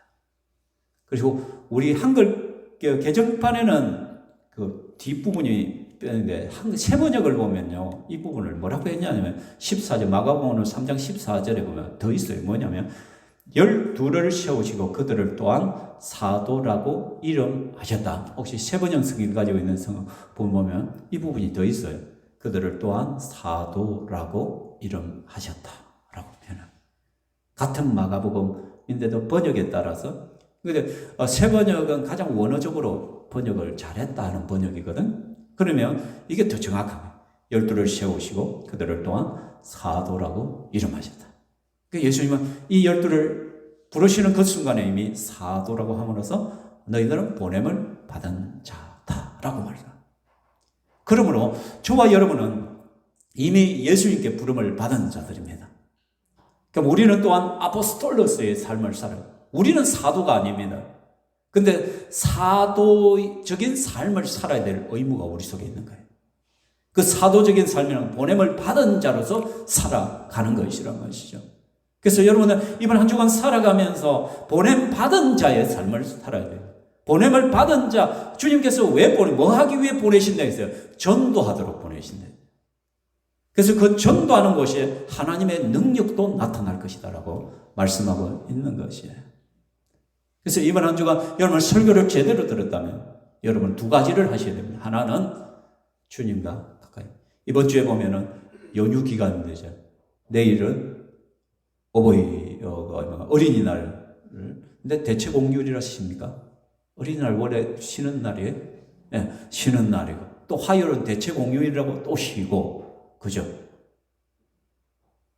그리고 우리 한글 개정판에는 그 뒷부분이 빼는데 세 번역을 보면요, 이 부분을 뭐라고 했냐면 14절, 마가복음 3장 14절에 보면 더 있어요. 뭐냐면 12를 세우시고 그들을 또한 사도라고 이름하셨다. 혹시 세 번역 성경 가지고 있는 성경 보면 이 부분이 더 있어요. 그들을 또한 사도라고 이름하셨다라고 표현합니다. 같은 마가복음인데도 번역에 따라서, 근데 세 번역은 가장 원어적으로 번역을 잘했다는 번역이거든. 그러면 이게 더 정확한 거예요. 12를 세우시고 그들을 또한 사도라고 이름하셨다. 그러니까 예수님은 이 12를 부르시는 그 순간에 이미 사도라고 함으로써 너희들은 보냄을 받은 자다라고 말합니다. 그러므로 저와 여러분은 이미 예수님께 부름을 받은 자들입니다. 그럼 우리는 또한 아포스톨로스의 삶을 살아요. 우리는 사도가 아닙니다. 근데 사도적인 삶을 살아야 될 의무가 우리 속에 있는 거예요. 그 사도적인 삶이란 보냄을 받은 자로서 살아가는 것이란 것이죠. 그래서 여러분은 이번 한 주간 살아가면서 보냄 받은 자의 삶을 살아야 돼요. 보냄을 받은 자, 주님께서 왜 뭐 하기 위해 보내신다 했어요? 전도하도록 보내신다. 그래서 그 전도하는 것이 하나님의 능력도 나타날 것이다라고 말씀하고 있는 것이에요. 그래서 이번 한 주간 여러분 설교를 제대로 들었다면 여러분 두 가지를 하셔야 됩니다. 하나는 주님과 가까이. 이번 주에 보면은 연휴 기간 되죠. 내일은 어린이날. 근데 대체 공휴일이라 하십니까? 어린이날 원래 쉬는 날이에요. 네, 쉬는 날이고 또 화요일은 대체 공휴일이라고 또 쉬고, 그죠?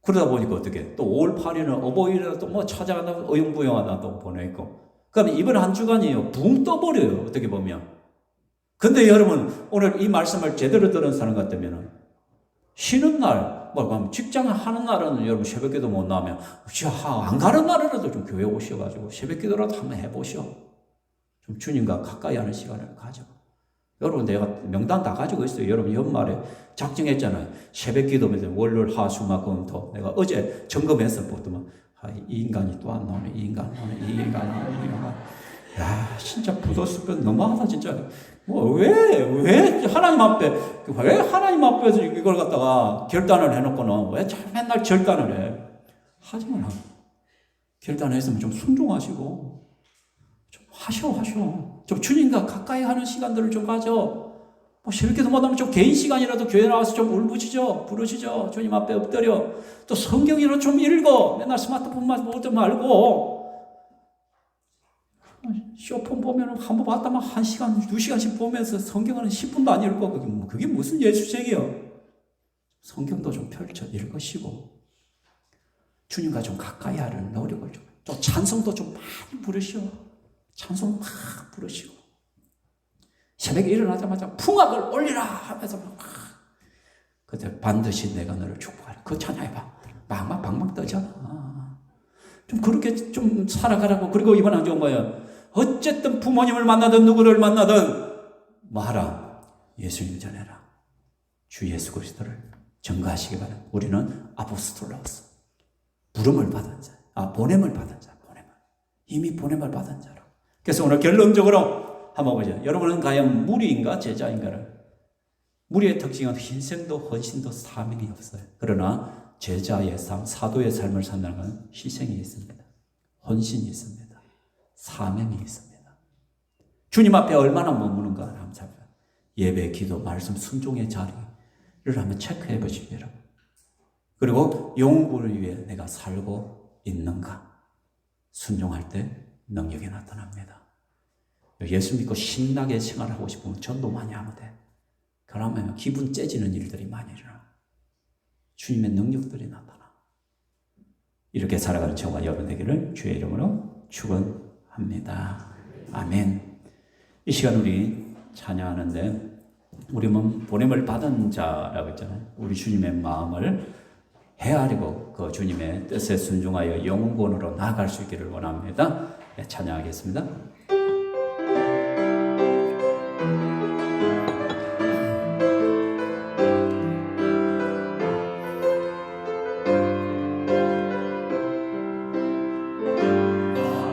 그러다 보니까 어떻게 또 5월 8일은 어버이날 또 뭐 찾아간다고 어영부영하다 또 보내고. 그럼 이번 한 주간이요 붕 떠버려요, 어떻게 보면. 근데 여러분 오늘 이 말씀을 제대로 들은 사람 같으면 쉬는 날, 뭐 직장을 하는 날은 여러분 새벽기도 못 나오면 안 가는 날이라도 좀 교회 오셔가지고 새벽기도라도 한번 해보시오. 좀 주님과 가까이 하는 시간을 가져. 여러분 내가 명단 다 가지고 있어요. 여러분 연말에 작정했잖아요. 새벽기도면 월요일 화수목금토. 내가 어제 점검해서 보더만 이 인간이 또 안 나오네. 이 인간이 야 진짜 부도스pen 너무하다 진짜. 왜 하나님 앞에서 이걸 갖다가 결단을 해놓고는 왜 맨날 결단을 해? 하지만 결단했으면 좀 순종하시고 좀 하셔. 좀 주님과 가까이 하는 시간들을 좀 가져. 뭐 새벽기도 못하면 좀 개인 시간이라도 교회 나와서 좀 울부짖어, 부르시죠. 주님 앞에 엎드려. 또 성경이라도 좀 읽어. 맨날 스마트폰만 보지 말고. 쇼폰 보면 한 번 봤다면 1시간, 2시간씩 보면서 성경은 10분도 안 읽고 그게 무슨 예수쟁이요? 성경도 좀 펼쳐 읽으시고 주님과 좀 가까이 하려는 노력을 좀, 또 찬송도 좀 많이 부르시오. 찬송 막 부르시고 새벽에 일어나자마자 풍악을 올리라 하면서 막 그때 반드시 내가 너를 축복하리. 그 찬양해봐. 막 방방 떠잖아. 좀 그렇게 좀 살아가라고. 그리고 이번 한 주는 뭐야? 어쨌든 부모님을 만나든 누구를 만나든 말하라. 예수님 전해라. 주 예수 그리스도를 전가하시기 바랍니다. 우리는 아포스톨로스, 부름을 받은 자, 보냄을 받은 자, 이미 보냄을 받은 자로. 그래서 오늘 결론적으로 한번 보죠. 여러분은 과연 무리인가 제자인가를. 무리의 특징은 희생도 헌신도 사명이 없어요. 그러나 제자의 삶, 사도의 삶을 산다는 건 희생이 있습니다. 헌신이 있습니다. 사명이 있습니다. 주님 앞에 얼마나 머무는가 한번 살펴요. 예배, 기도, 말씀, 순종의 자리를 한번 체크해 보십시오, 여러분. 그리고 영혼을 위해 내가 살고 있는가? 순종할 때 능력이 나타납니다. 예수 믿고 신나게 생활하고 싶으면 전도 많이 하면 돼. 그러면 기분 째지는 일들이 많이 일어나. 주님의 능력들이 나타나. 이렇게 살아가는 저와 여러분 되기를 주의 이름으로 축원합니다. 아멘. 이 시간 우리 찬양하는데 우리 보냄을 받은 자라고 했잖아요. 우리 주님의 마음을 헤아리고 그 주님의 뜻에 순종하여 영원권으로 나아갈 수 있기를 원합니다. 네, 찬양하겠습니다.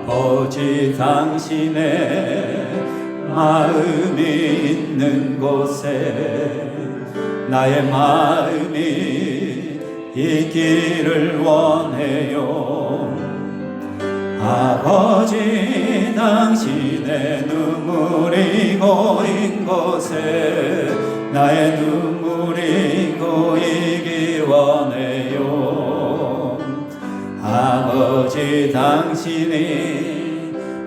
아버지 당신의 마음이 있는 곳에 나의 마음이 있기를 원해요. 아버지 당신의 눈물이 고인 곳에 나의 눈물이 고이기 원해요. 아버지 당신이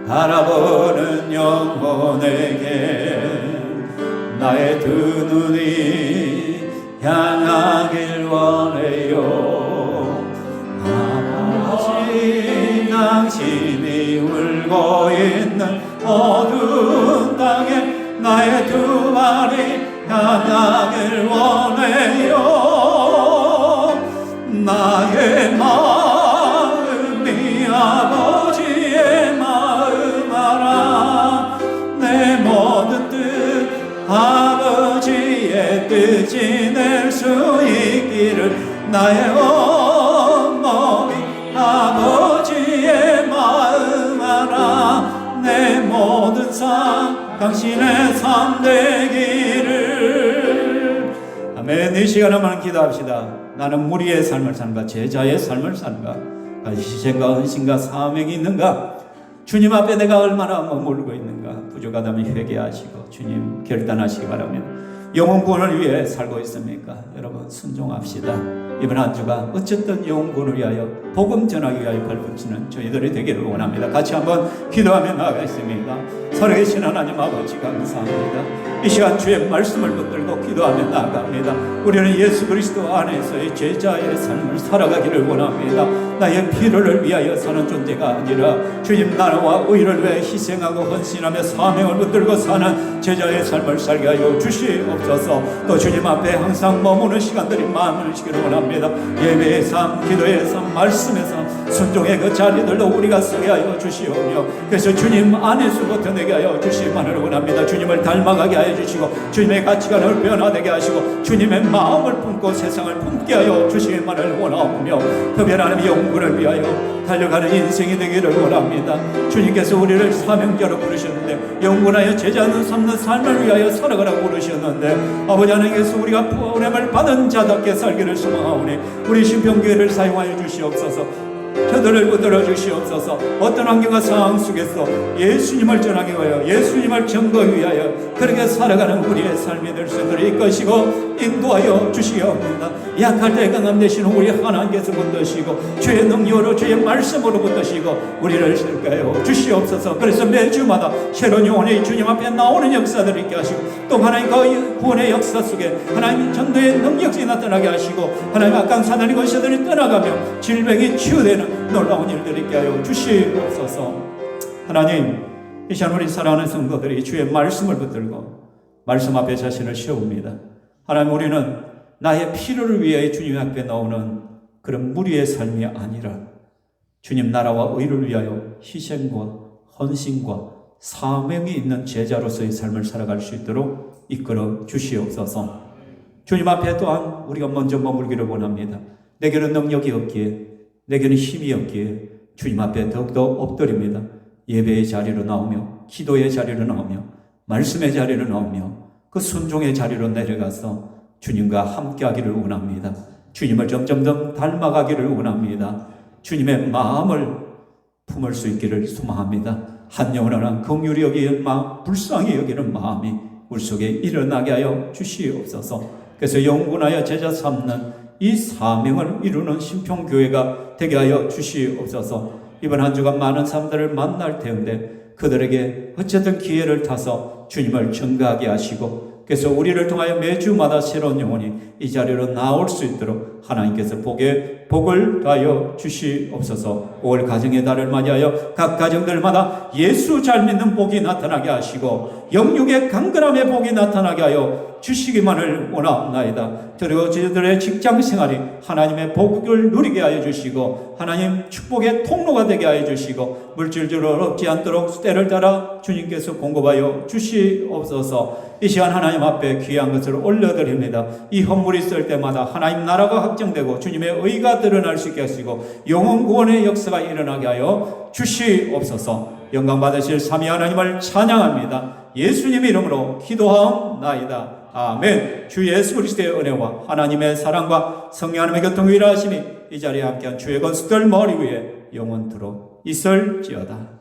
바라보는 영혼에게 나의 두 눈이 향하길 원해요. 아버지 당신이 울고 있는 어두운 땅에 나의 두 발이 향하길 원해요. 나의 마음이 아버지의 마음 알아. 내 모든 뜻 아버지의 뜻이 낼 수 있기를 나의 온몸이 아버지의 마음 알아. 내 모든 삶 당신의 삶 되기를. 아멘. 이 시간 한번 기도합시다. 나는 무리의 삶을 사는가 제자의 삶을 사는가, 희생과 헌신과 사명이 있는가, 주님 앞에 내가 얼마나 머물고 있는가. 부족하다면 회개하시고 주님 결단하시기 바랍니다. 영혼구원을 위해 살고 있습니까? 여러분 순종합시다. 이번 한 주가 어쨌든 영혼구원을 위하여 복음 전하기 위하여 발붙이는 저희들이 되기를 원합니다. 같이 한번 기도하며 나아가겠습니다. 살아계신 하나님 아버지 감사합니다. 이 시간 주의 말씀을 붙들고 기도하며 나아갑니다. 우리는 예수 그리스도 안에서의 제자의 삶을 살아가기를 원합니다. 나의 필요를 위하여 사는 존재가 아니라 주님 나라와 의를 위해 희생하고 헌신하며 사명을 붙들고 사는 제자의 삶을 살게 하여 주시옵소서. 또 주님 앞에 항상 머무는 시간들이 많으시기를 원합니다. 예배의 삶, 기도의 삶, 말씀의 삶, 순종의 그 자리들도 우리가 서게 하여 주시오며, 그래서 주님 안에서부터 내게 하여 주시기만을 원합니다. 주님을 닮아가게 하여 주시고 주님의 가치관을 변화되게 하시고 주님의 마음을 품고 세상을 품게 하여 주시기만을 원하오며, 특별한 영구를 위하여 달려가는 인생이 되기를 원합니다. 주님께서 우리를 사명자로 부르셨는데 영원하여 제자는 삼는 삶을 위하여 살아가라고 부르셨는데, 아버지 하나님께서 우리가 보냄을 받은 자답게 살기를 소망하오니 우리 신평교회를 사용하여 주시옵소서. 저들을 붙들어 주시옵소서. 어떤 환경과 상황 속에서 예수님을 전하기 위하여 예수님을 증거하기 위하여 그렇게 살아가는 우리의 삶이 될 수 있도록 이끄시고 인도하여 주시옵니다. 약할 때 강함 되시는 우리 하나님께서 붙드시고 주의 능력으로 주의 말씀으로 붙드시고 우리를 쓸까요 주시옵소서. 그래서 매주마다 새로운 영혼이 주님 앞에 나오는 역사들을 있게 하시고 또 하나님 그 구원의 역사 속에 하나님 전도의 능력이 나타나게 하시고 하나님 악한 사단의 권세들이 떠나가며 질병이 치유되는 놀라운 일들을 있게 하여 주시옵소서. 하나님, 이 시간 우리 사랑하는 성도들이 주의 말씀을 붙들고 말씀 앞에 자신을 세웁니다. 하나님, 우리는 나의 필요를 위해 주님 앞에 나오는 그런 무리의 삶이 아니라 주님 나라와 의를 위하여 희생과 헌신과 사명이 있는 제자로서의 삶을 살아갈 수 있도록 이끌어 주시옵소서. 주님 앞에 또한 우리가 먼저 머물기를 원합니다. 내게는 능력이 없기에, 내게는 힘이 없기에 주님 앞에 더욱더 엎드립니다. 예배의 자리로 나오며 기도의 자리로 나오며 말씀의 자리로 나오며 그 순종의 자리로 내려가서 주님과 함께하기를 원합니다. 주님을 점점 더 닮아가기를 원합니다. 주님의 마음을 품을 수 있기를 소망합니다. 한 영혼을 한 긍휼히 여기는 마음, 불쌍히 여기는 마음이 우리 속에 일어나게 하여 주시옵소서. 그래서 영원하여 제자 삼는 이 사명을 이루는 신평교회가 되게 하여 주시옵소서. 이번 한 주간 많은 사람들을 만날 텐데 그들에게 어쨌든 기회를 타서 주님을 증거하게 하시고 그래서 우리를 통하여 매주마다 새로운 영혼이 이 자리로 나올 수 있도록 하나님께서 복을 더하여 주시옵소서. 5월 가정의 달을 맞이하여 각 가정들마다 예수 잘 믿는 복이 나타나게 하시고 영육의 강건함의 복이 나타나게 하여 주시기만을 원하옵나이다. 그리고 저희들의 직장 생활이 하나님의 복을 누리게 하여 주시고 하나님 축복의 통로가 되게 하여 주시고 물질적으로 어렵지 않도록 때를 따라 주님께서 공급하여 주시옵소서. 이 시간 하나님 앞에 귀한 것을 올려드립니다. 이 헌물이 있을 때마다 하나님 나라가 확정되고 주님의 의가 드러날 수 있게 하시고 영원 구원의 역사가 일어나게 하여 주시옵소서. 영광 받으실 삼위 하나님을 찬양합니다. 예수님의 이름으로 기도하옵나이다. 아멘. 주 예수 그리스도의 은혜와 하나님의 사랑과 성령 하나님의 교통이 일하시니 이 자리에 함께한 주의 건축들 머리 위에 영원토록 있을지어다.